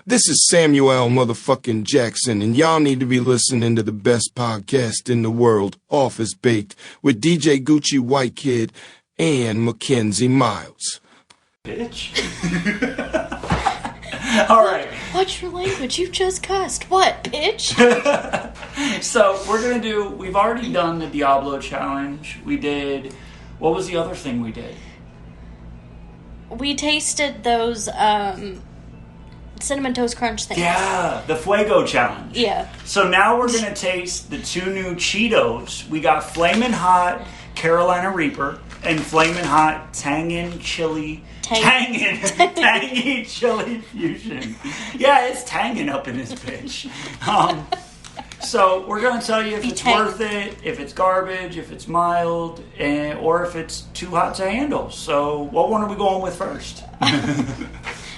This is Samuel motherfucking Jackson, and y'all need to be listening to the best podcast in the world, Office Baked, with DJ GWK and Mackenzie Miles. Bitch. All right. What's your language? You just cussed. What, bitch? So we're going to do, we've already done the Diablo challenge. We did, what was the other thing we did? We tasted those Cinnamon Toast Crunch things. Yeah, the Fuego challenge. Yeah. So now we're going to taste the two new Cheetos. We got Flamin' Hot Carolina Reaper and Flamin' Hot Tangin' Chili. Tangy Chili Fusion. Yeah, it's tangin' up in this bitch. So we're going to tell you if it's worth it, if it's garbage, if it's mild, or if it's too hot to handle. So what one are we going with first?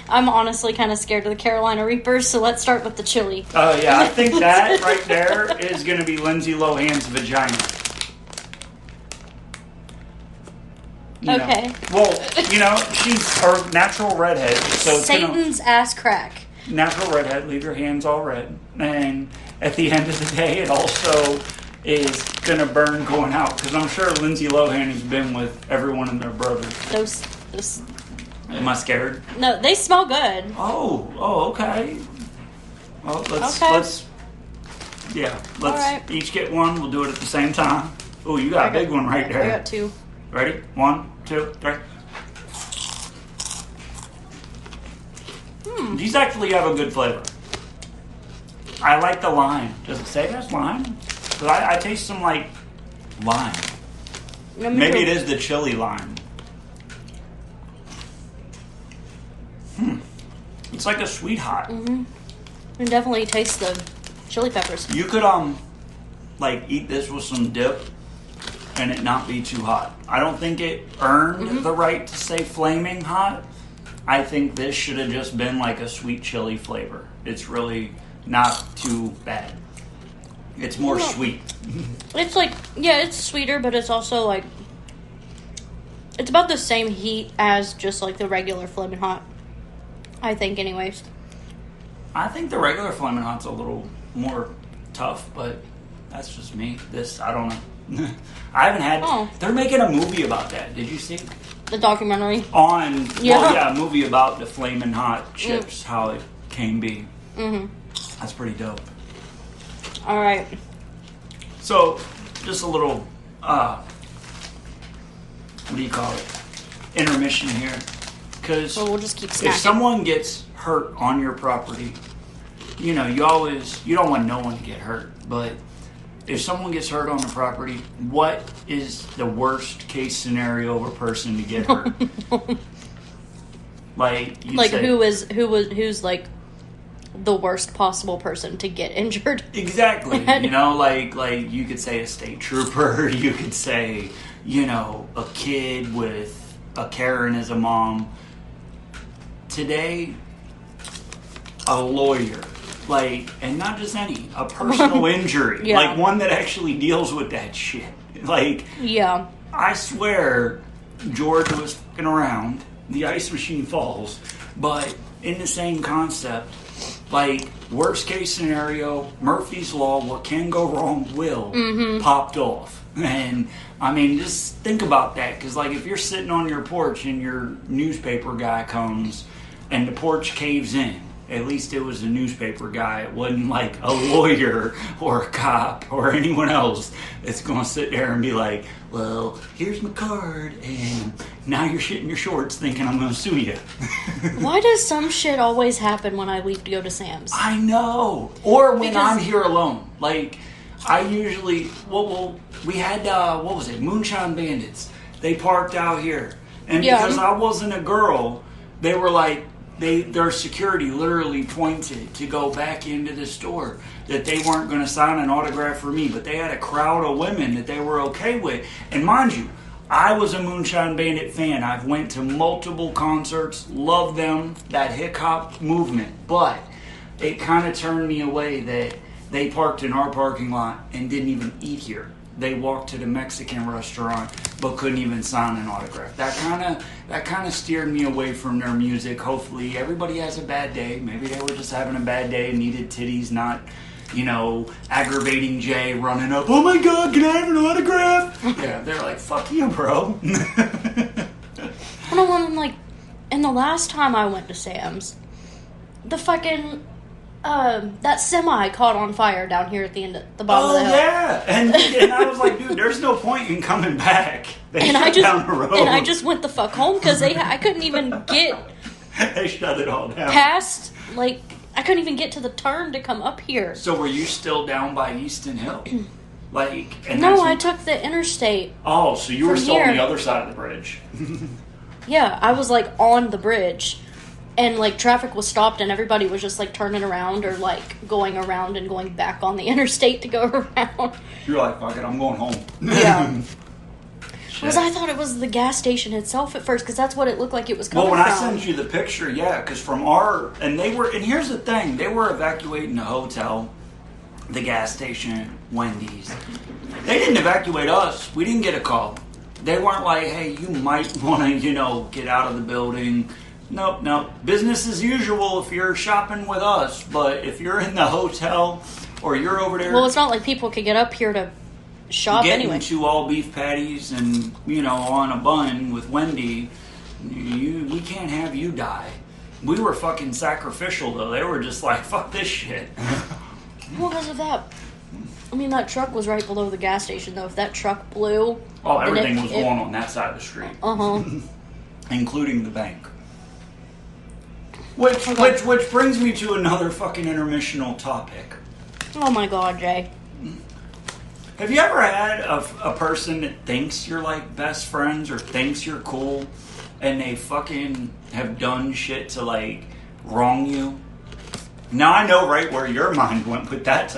I'm honestly kind of scared of the Carolina Reapers, so let's start with the chili. Oh, yeah, I think that right there is going to be Lindsay Lohan's vagina. Okay. Well, she's our natural redhead. So Satan's ass crack. Natural redhead, leave your hands all red. And at the end of the day, it also is going to burn going out. Because I'm sure Lindsay Lohan has been with everyone and their brothers. Those. Am I scared? No, they smell good. Oh, okay. Well, let's each get one. We'll do it at the same time. Oh, you got a big one right there. I got two. Ready? 1, 2, 3. These actually have a good flavor. I like the lime. Does it say there's lime? Because I taste some like lime. Maybe it is the chili lime. It's like a sweet hot. Mm-hmm. You definitely taste the chili peppers. You could eat this with some dip and it not be too hot. I don't think it earned the right to say flaming hot. I think this should have just been like a sweet chili flavor. It's really not too bad. It's more sweet. It's like, it's sweeter, but it's also like, it's about the same heat as just like the regular Flamin' Hot. I think, anyways. I think the regular Flamin' Hot's a little more tough, but that's just me. This, I don't know. I haven't had... They're making a movie about that. Did you see? The documentary? A movie about the Flamin' Hot chips, how it came be. Mm-hmm. That's pretty dope. All right. So, just a little, what do you call it? Intermission here. Because we'll just keep snacking. If someone gets hurt on your property, you don't want no one to get hurt, but if someone gets hurt on the property, what is the worst case scenario of a person to get hurt? Who's like the worst possible person to get injured? Exactly. Like you could say a state trooper, you could say, a kid with a Karen as a mom. Today, a lawyer, and not just any, a personal injury, like one that actually deals with that shit. I swear, George was fucking around, the ice machine falls, but in the same concept, worst case scenario, Murphy's Law, what can go wrong will, popped off. And, just think about that, because, if you're sitting on your porch and your newspaper guy comes and the porch caves in, at least it was a newspaper guy. It wasn't like a lawyer or a cop or anyone else that's going to sit there and be like, well, here's my card, and now you're shitting your shorts thinking I'm going to sue you. Why does some shit always happen when I leave to go to Sam's? I know. Or when I'm here alone. I usually, we had, Moonshine Bandits. They parked out here. And because I wasn't a girl, they were like, their security literally pointed to go back into the store, that they weren't going to sign an autograph for me, but they had a crowd of women that they were okay with. And mind you, I was a Moonshine Bandit fan. I've went to multiple concerts, loved them, that hip-hop movement, but it kind of turned me away that they parked in our parking lot and didn't even eat here. they walked to the Mexican restaurant but couldn't even sign an autograph. That kind of steered me away from their music. Hopefully everybody has a bad day. Maybe they were just having a bad day and needed titties, not, aggravating Jay running up, oh my God, can I have an autograph? Yeah, they're like, fuck you, bro. And the last time I went to Sam's, the fucking, that semi caught on fire down here at the bottom of the hill. Oh, yeah. And I was like, dude, there's no point in coming back. They shut down the road. And I just went the fuck home because I couldn't even get... They shut it all down. Past, I couldn't even get to the turn to come up here. So were you still down by Easton Hill? No, I took the interstate. Oh, so you were still on the other side of the bridge. Yeah, I was on the bridge, and traffic was stopped, and everybody was just turning around or going around and going back on the interstate to go around. You're like, fuck it, I'm going home. Yeah. Because I thought it was the gas station itself at first, because that's what it looked like it was coming from. Well, when I sent you the picture, yeah, because and here's the thing, they were evacuating the hotel, the gas station, Wendy's. They didn't evacuate us. We didn't get a call. They weren't like, hey, you might want to, get out of the building. Nope. Business as usual if you're shopping with us. But if you're in the hotel or you're over there... Well, it's not like people could get up here to shop anyway. Getting 2 all-beef patties and, on a bun with Wendy, we can't have you die. We were fucking sacrificial, though. They were just like, fuck this shit. Well, because of that... that truck was right below the gas station, though. If that truck blew... Oh, everything was going on that side of the street. Uh-huh. Including the bank. Which brings me to another fucking intermissional topic. Oh my God, Jay. Have you ever had a person that thinks you're best friends or thinks you're cool and they fucking have done shit to wrong you? Now I know right where your mind went with that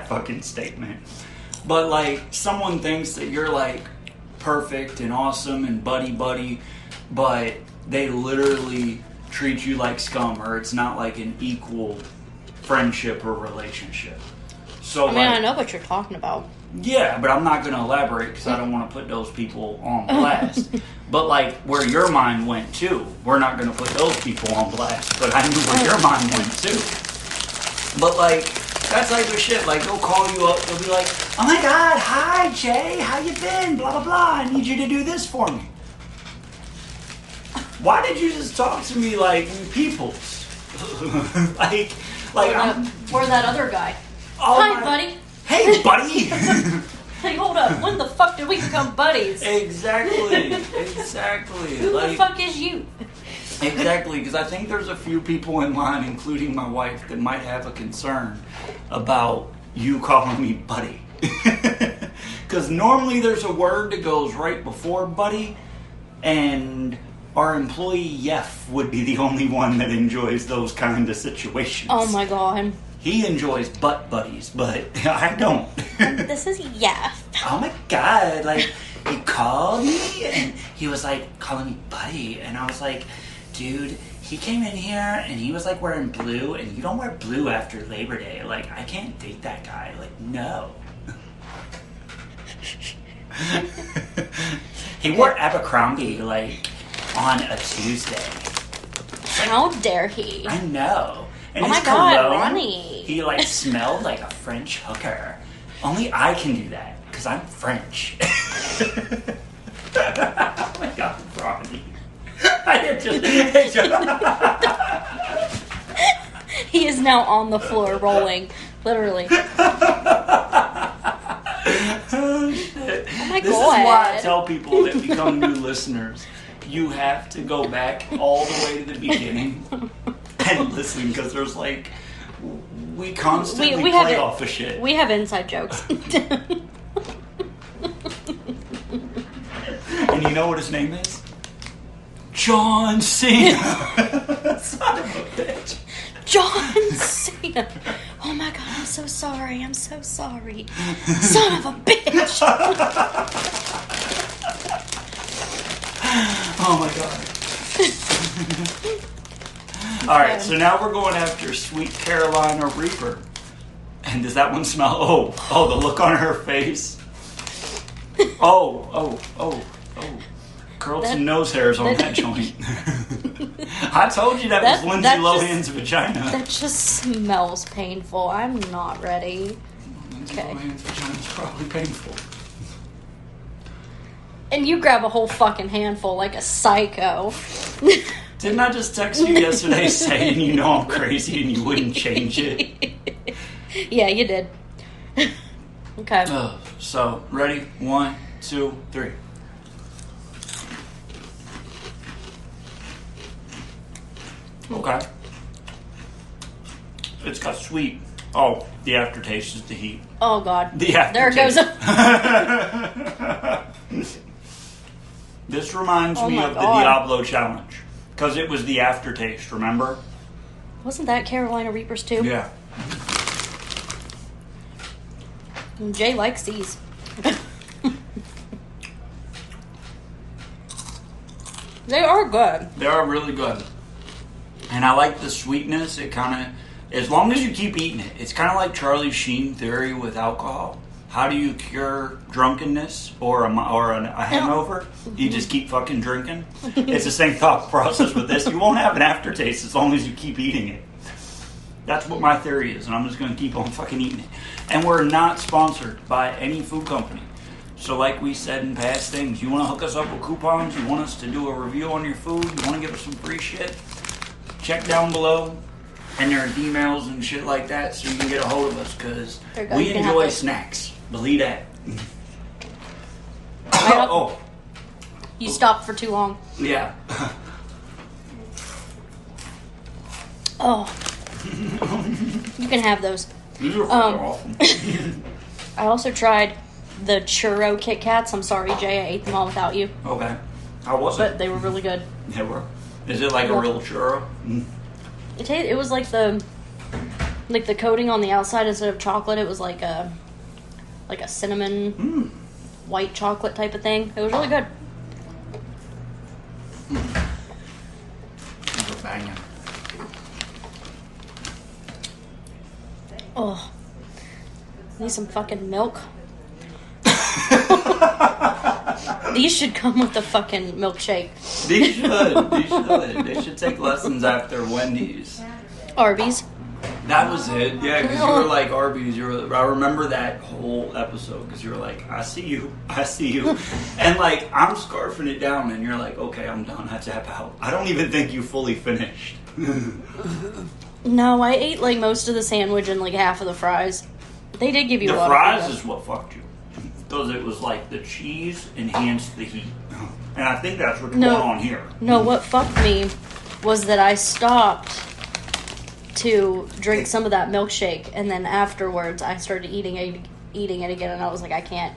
fucking statement. But someone thinks that you're perfect and awesome and buddy, but they literally treat you like scum, or it's not an equal friendship or relationship. So I know what you're talking about. Yeah, but I'm not going to elaborate because I don't want to put those people on blast. But where your mind went too, we're not going to put those people on blast. But I knew where your mind went too. But that type of shit, they'll call you up, they'll be like, oh my God, hi Jay, how you been? Blah blah blah. I need you to do this for me. Why did you just talk to me like peoples? Or that other guy. Oh hi, buddy. Hey, buddy. Hey, hold up. When the fuck did we become buddies? Exactly. Who the fuck is you? Exactly, because I think there's a few people in line, including my wife, that might have a concern about you calling me buddy. Because normally there's a word that goes right before buddy, and our employee Yef would be the only one that enjoys those kind of situations. Oh my God. He enjoys butt buddies, but I don't. This is Yef. Oh my God, he called me, and he was calling me buddy, and I was like, dude, he came in here and he was wearing blue, and you don't wear blue after Labor Day. I can't date that guy. No. He wore Abercrombie on a Tuesday. How dare he? I know. And oh my God, Ronnie. He smelled like a French hooker. Only I can do that because I'm French. Oh my God, Ronnie. He is now on the floor rolling, literally. Oh shit! Oh my God! This is why I tell people that become new listeners, you have to go back all the way to the beginning and listen, because there's we constantly play off of shit. We have inside jokes. And you know what his name is? John Cena. Son of a bitch. John Cena. Oh my God, I'm so sorry. Son of a bitch. Oh my God. Alright, so now we're going after Sweet Carolina Reaper. And does that one smell? Oh, the look on her face. Oh. Curls and nose hairs on that joint. I told you that was Lindsay Lohan's vagina. That just smells painful. I'm not ready. Lindsay Lohan's vagina's probably painful. And you grab a whole fucking handful like a psycho. Didn't I just text you yesterday saying you know I'm crazy and you wouldn't change it? Yeah, you did. Okay. So, ready? 1, 2, 3. Okay. It's got sweet. Oh, the aftertaste is the heat. Oh, God. The aftertaste. There it goes. This reminds me of the Diablo challenge. Because it was the aftertaste, remember? Wasn't that Carolina Reapers too? Yeah. Jay likes these. They are good. They are really good. And I like the sweetness. It kind of, as long as you keep eating it, it's kind of like Charlie Sheen theory with alcohol. How do you cure drunkenness or a hangover? You just keep fucking drinking. It's the same thought process with this. You won't have an aftertaste as long as you keep eating it. That's what my theory is, and I'm just going to keep on fucking eating it. And we're not sponsored by any food company. So like we said in past things, you want to hook us up with coupons, you want us to do a review on your food, you want to give us some free shit, check down below. And there are emails and shit like that so you can get a hold of us because we enjoy snacks. Believe that. Oh. You stopped for too long. Yeah. Oh. You can have those. These are awesome. I also tried the churro Kit Kats. I'm sorry, Jay, I ate them all without you. Okay. How was it? But they were really good. They were. Is it like a real churro? It was like the coating on the outside instead of chocolate. It was like a cinnamon white chocolate type of thing. It was really good. These are banging. Oh, need some fucking milk. These should come with the fucking milkshake. These should. They should take lessons after Wendy's. Arby's. That was it. Yeah, because you were like Arby's. I remember that whole episode because you were like, I see you. And like, I'm scarfing it down and you're like, okay, I'm done. I tap out. I don't even think you fully finished. No, I ate like most of the sandwich and like half of the fries. They did give you a lot of fries. The fries is what fucked you. Because it was like the cheese enhanced the heat. And I think that's what's going on here. No, what fucked me was that I stopped to drink some of that milkshake, and then afterwards I started eating it again, and I was like, I can't.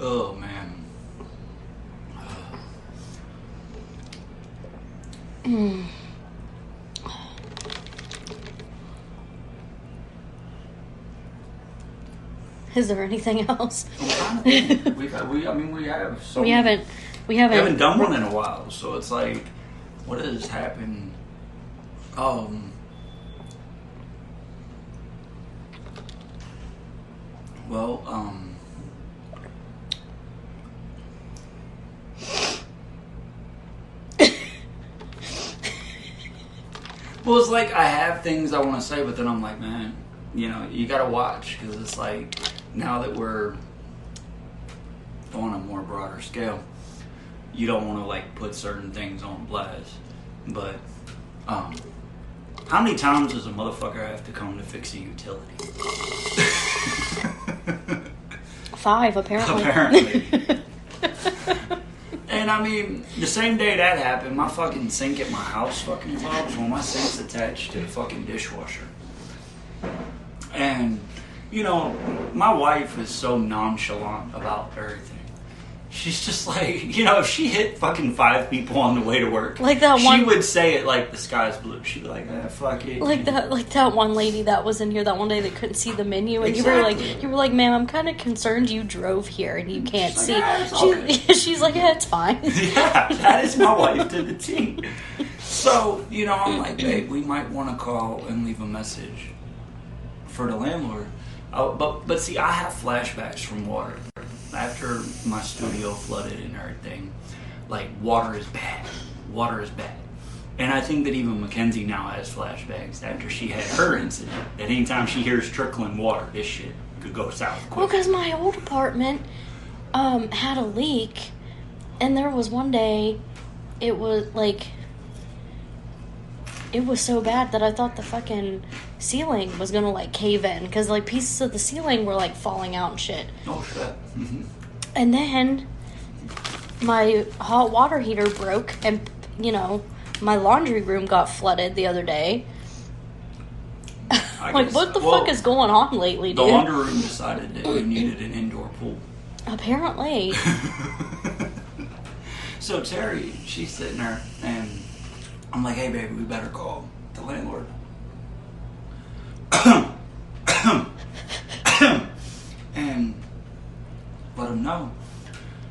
Oh, man. Is there anything else? We haven't done one in a while, so it's like, what has happened? Well, it's like I have things I want to say, but then I'm like, man, you gotta watch, because it's like, now that we're on a more broader scale, you don't want to like put certain things on blast. But how many times does a motherfucker have to come to fix a utility? 5, apparently. And I mean, the same day that happened, my fucking sink at my house fucking clogs when my sink's attached to the fucking dishwasher. And, my wife is so nonchalant about everything. She's just like, if she hit fucking 5 people on the way to work, like that one, she would say it like the sky's blue. She'd be like, fuck it. Like that one lady that was in here that one day that couldn't see the menu, and exactly. you were like, ma'am, I'm kind of concerned you drove here and you can't see. She's like, yeah, it's fine. Yeah, that is my wife to the T. So, I'm like, babe, we might want to call and leave a message for the landlord. But see, I have flashbacks from water. After my studio flooded and everything, like, water is bad. Water is bad. And I think that even Mackenzie now has flashbacks after she had her incident. That anytime she hears trickling water, this shit could go south quick. Well, because my old apartment had a leak, and there was one day, it was so bad that I thought the fucking ceiling was gonna, like, cave in, because, like, pieces of the ceiling were, like, falling out and shit. Oh, shit. Mm-hmm. And then my hot water heater broke, and, you know, my laundry room got flooded the other day. Like, what the fuck is going on lately, dude? The laundry room decided that you needed an indoor pool. Apparently. So Terry, she's sitting there, and I'm like, hey, baby, we better call the landlord. And let him know.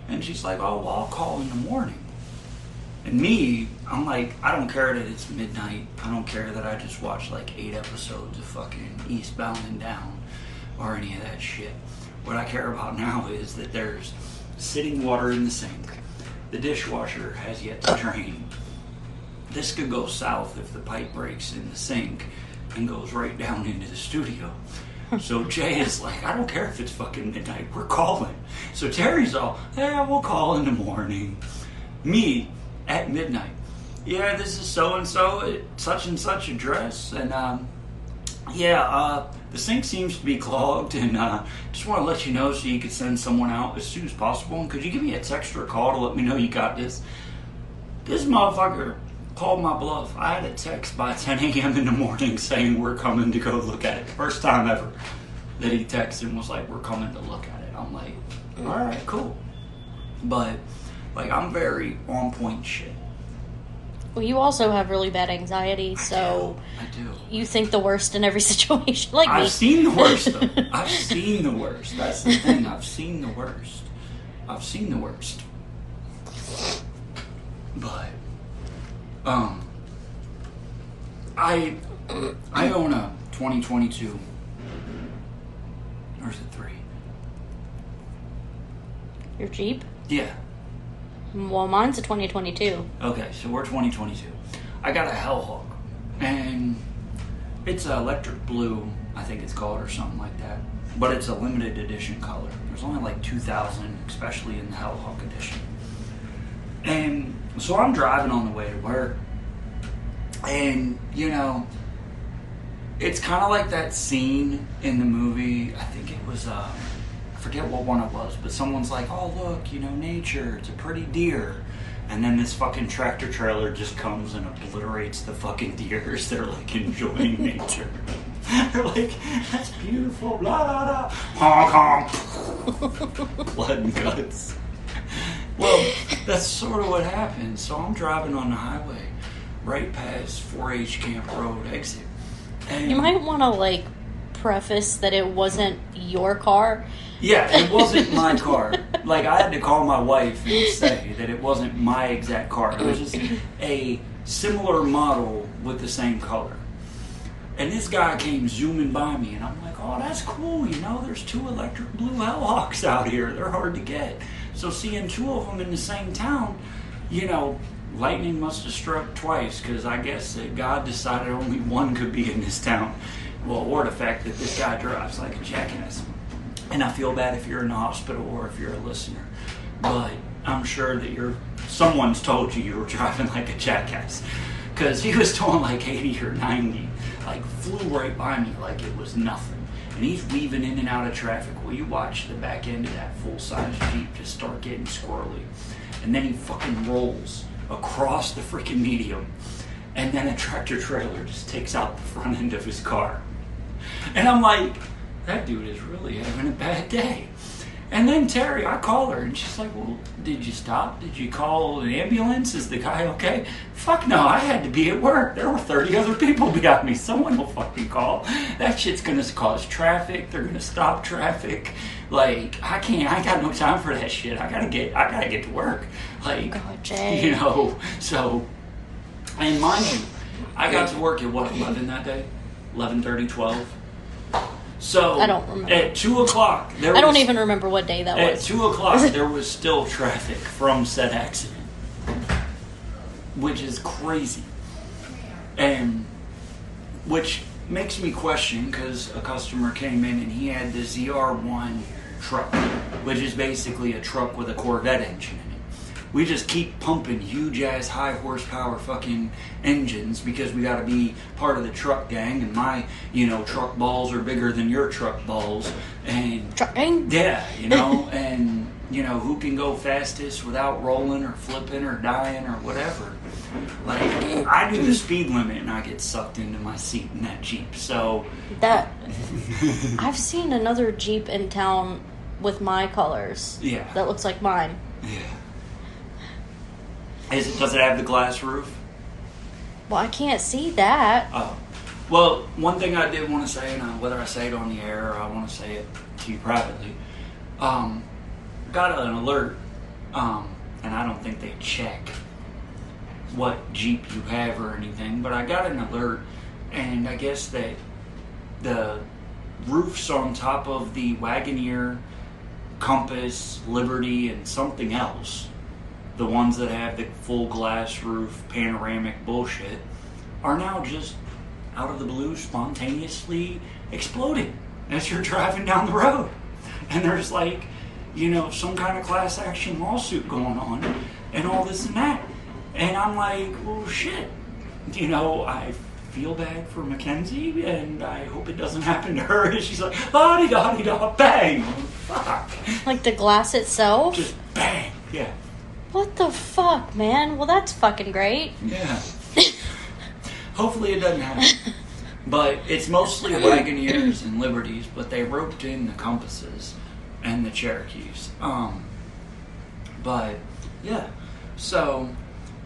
And she's like, oh, well, I'll call in the morning. And me, I'm like, I don't care that it's midnight. I don't care that I just watched like 8 episodes of fucking Eastbound and Down or any of that shit. What I care about now is that there's sitting water in the sink. The dishwasher has yet to drain. This could go south if the pipe breaks in the sink and goes right down into the studio. So Jay is like, I don't care if it's fucking midnight, we're calling. So Terry's all, yeah, we'll call in the morning. Me, at midnight, yeah, this is so-and-so at such and such address, and the sink seems to be clogged, and just want to let you know so you could send someone out as soon as possible, and could you give me a text or a call to let me know you got this? This motherfucker called my bluff. I had a text by 10 a.m. in the morning saying we're coming to go look at it. First time ever that he texted and was like, we're coming to look at it. I'm like, all right, cool. But, like, I'm very on point shit. Well, you also have really bad anxiety, so I do. You think the worst in every situation, like me. I've seen the worst, though. I've seen the worst. That's the thing. I've seen the worst. I've seen the worst. But, I own a 2022. Or is it 3? Your Jeep? Yeah. Well, mine's a 2022. Okay, so we're 2022. I got a Hellhawk, and it's an electric blue, I think it's called, or something like that. But it's a limited edition color. There's only like 2,000, especially in the Hellhawk edition. And so I'm driving on the way to work, and, you know, it's kind of like that scene in the movie, I think it was, I forget what one it was, but someone's like, oh, look, you know, nature, it's a pretty deer. And then this fucking tractor trailer just comes and obliterates the fucking deers. They're like enjoying nature. They're like, that's beautiful, blah, blah, blah. Honk, honk. Blood and guts. Well, that's sort of what happened. So I'm driving on the highway right past 4-H Camp Road exit. And you might want to, like, preface that it wasn't your car. Yeah, it wasn't my car. Like, I had to call my wife and say that it wasn't my exact car. It was just a similar model with the same color. And this guy came zooming by me, and I'm like, oh, that's cool, you know, there's 2 electric blue Hellhawks out here. They're hard to get. So seeing 2 of them in the same town, you know, lightning must have struck twice, because I guess that God decided only one could be in this town. Well, or the fact that this guy drives like a jackass. And I feel bad if you're in the hospital or if you're a listener. But I'm sure that someone's told you were driving like a jackass. Because he was doing like 80 or 90. Like, flew right by me like it was nothing. And he's weaving in and out of traffic. Well, you watch the back end of that full-size Jeep just start getting squirrely. And then he fucking rolls across the freaking medium. And then a tractor trailer just takes out the front end of his car. And I'm like, that dude is really having a bad day. And then Terry, I call her, and she's like, well, did you stop? Did you call an ambulance? Is the guy okay? Fuck no, I had to be at work. There were 30 other people behind me. Someone will fucking call. That shit's gonna cause traffic. They're gonna stop traffic. Like, I got no time for that shit. I gotta get to work. Like, God, Jay. You know, so, and mind you, I got to work at what, 11 that day? 11:30, 12? So I don't remember. At 2 o'clock, I don't even remember what day that was. At 2 o'clock, there was still traffic from said accident, which is crazy, and which makes me question, because a customer came in and he had the ZR1 truck, which is basically a truck with a Corvette engine in it. We just keep pumping huge ass high horsepower fucking engines because we got to be part of the truck gang, and my truck balls are bigger than your truck balls, and truck gang, yeah, and who can go fastest without rolling or flipping or dying or whatever. Like, I do the speed limit and I get sucked into my seat in that Jeep. So that I've seen another Jeep in town with my colors. Yeah, that looks like mine. Yeah. Does it have the glass roof? Well, I can't see that. Oh. Well, one thing I did want to say, and whether I say it on the air or I want to say it to you privately, got an alert, and I don't think they check what Jeep you have or anything, but I got an alert, and I guess that the roofs on top of the Wagoneer, Compass, Liberty, and something else, the ones that have the full glass roof, panoramic bullshit, are now just out of the blue spontaneously exploding as you're driving down the road. And there's like, some kind of class action lawsuit going on and all this and that. And I'm like, well, shit. I feel bad for Mackenzie, and I hope it doesn't happen to her. And she's like, la-di-da-di-da, bang. Fuck. Like the glass itself? Just bang, yeah. What the fuck, man? Well, that's fucking great. Yeah. Hopefully it doesn't happen. But it's mostly Wagoneers and Liberties, but they roped in the Compasses and the Cherokees. But, yeah. So,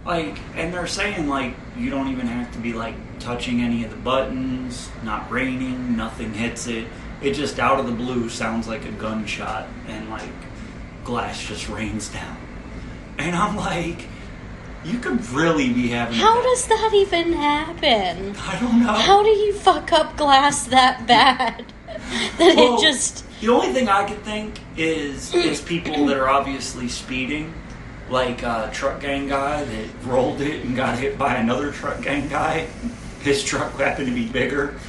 and they're saying, you don't even have to be, touching any of the buttons, not raining, nothing hits it. It just out of the blue sounds like a gunshot, and, glass just rains down. And I'm like, you could really be having How does that even happen? I don't know. How do you fuck up glass that bad? It just... The only thing I could think is people that are obviously speeding, like a truck gang guy that rolled it and got hit by another truck gang guy. His truck happened to be bigger.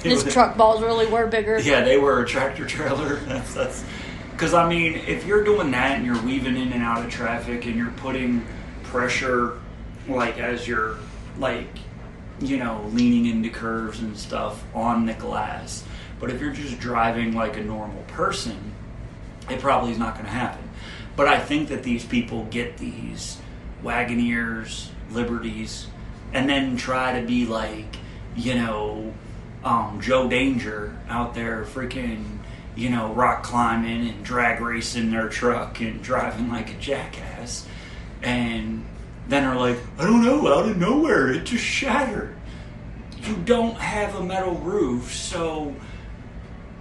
His truck balls really were bigger. Yeah, they were a tractor trailer. That's because, if you're doing that and you're weaving in and out of traffic and you're putting pressure, as you're, leaning into curves and stuff on the glass. But if you're just driving like a normal person, it probably is not going to happen. But I think that these people get these Wagoneers, Liberties, and then try to be Joe Danger out there freaking, rock climbing and drag racing their truck and driving like a jackass. And then are like, I don't know, out of nowhere, it just shattered. You don't have a metal roof, so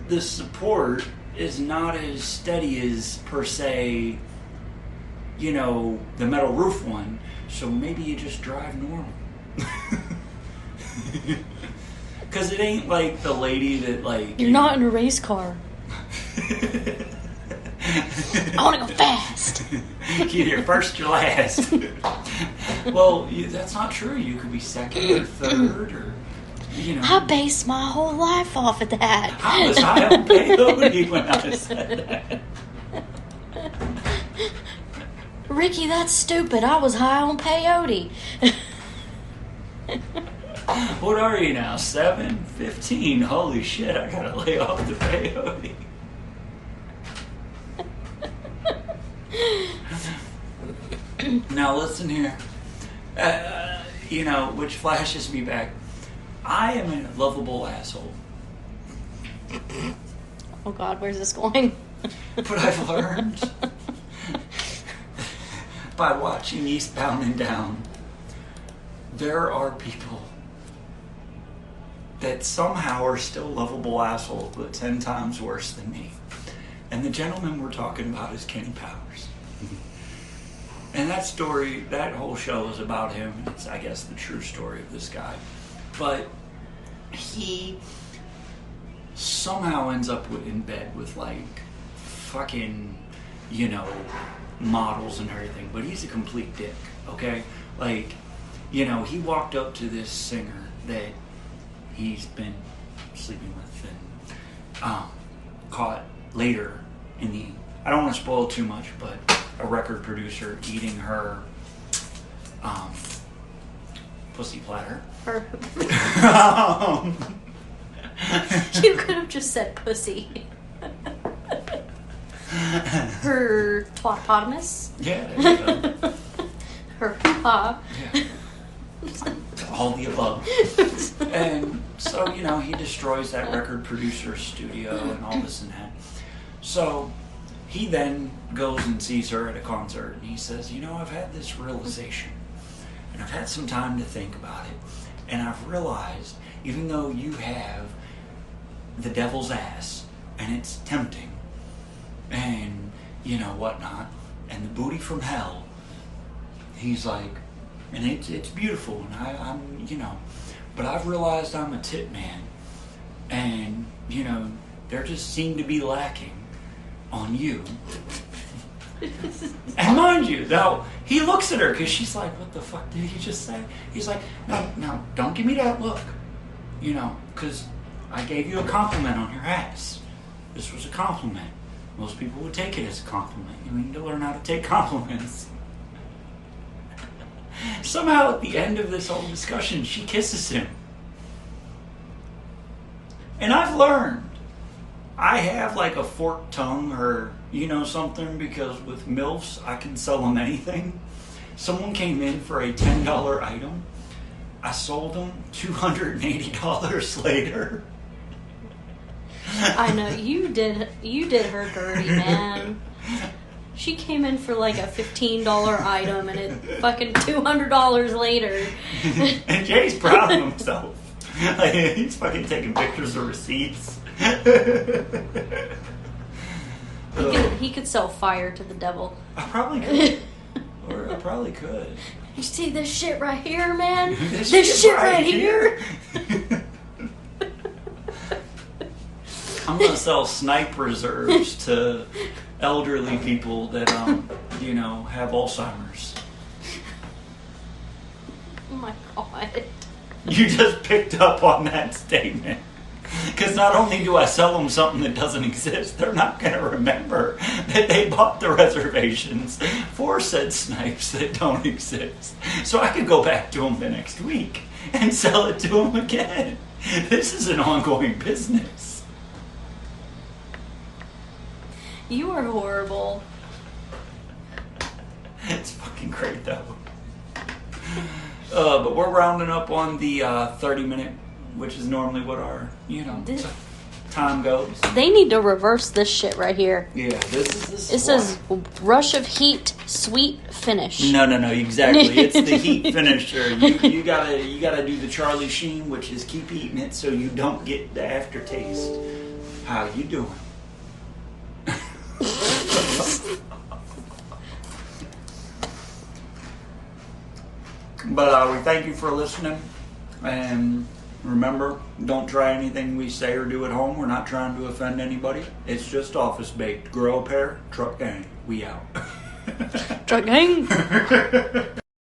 the support is not as steady as, per se, the metal roof one. So maybe you just drive normal. Because it ain't like the lady that You're not in a race car. I want to go fast. You're first or last. Well, that's not true. You could be second or third or, I based my whole life off of that. I was high on peyote when I said that. Ricky, that's stupid. I was high on peyote. What are you now? 7? 15? Holy shit, I gotta lay off the peyote. Now listen here. Which flashes me back. I am a lovable asshole. Oh God, where's this going? But I've learned by watching Eastbound and Down, there are people that somehow are still lovable assholes, but 10 times worse than me. And the gentleman we're talking about is Kenny Powers. And that whole show is about him. It's, I guess, the true story of this guy. But he somehow ends up in bed with, like, fucking, you know, models and everything. But he's a complete dick, okay? Like, you know, he walked up to this singer that he's been sleeping with and caught later in the, I don't want to spoil too much, but a record producer eating her pussy platter. You could have just said pussy. Her twatopotamus. Yeah, there you go. Her hoo-ha. Yeah. All the above. And so, you know, he destroys that record producer's studio and all this and that. So he then goes and sees her at a concert and he says, you know, I've had this realization and I've had some time to think about it, and I've realized, even though you have the devil's ass and it's tempting and, you know, whatnot, and the booty from hell, he's like, and it's beautiful, and I'm, you know, but I've realized I'm a tit man, and, you know, there just seem to be lacking on you. And mind you, though, he looks at her because she's like, what the fuck did he just say? He's like, no, don't give me that look, you know, because I gave you a compliment on your ass. This was a compliment. Most people would take it as a compliment. You need to learn how to take compliments. Somehow at the end of this whole discussion, she kisses him. And I've learned, I have like a forked tongue or, you know, something, because with MILFs, I can sell them anything. Someone came in for a $10 item. I sold them $280 later. I know, you did her dirty, man. She came in for like a $15 item and it fucking $200 later. And Jay's proud of himself. Like, he's fucking taking pictures of receipts. He could sell fire to the devil. I probably could. Or I probably could. You see this shit right here, man? This shit right here? I'm gonna sell snipe reserves to elderly people that, you know, have Alzheimer's. Oh my god. You just picked up on that statement. Because not only do I sell them something that doesn't exist, they're not going to remember that they bought the reservations for said snipes that don't exist. So I could go back to them the next week and sell it to them again. This is an ongoing business. You are horrible. It's fucking great though. But we're rounding up on the 30-minute, which is normally what our, you know, time goes. They need to reverse this shit right here. Yeah, this is. It says rush of heat, sweet finish. No, exactly. It's the heat finisher. You gotta do the Charlie Sheen, which is keep eating it so you don't get the aftertaste. How you doing? But we thank you for listening, and remember, don't try anything we say or do at home. We're not trying to offend anybody. It's just office baked. Grow a pair, truck gang. We out. Truck gang.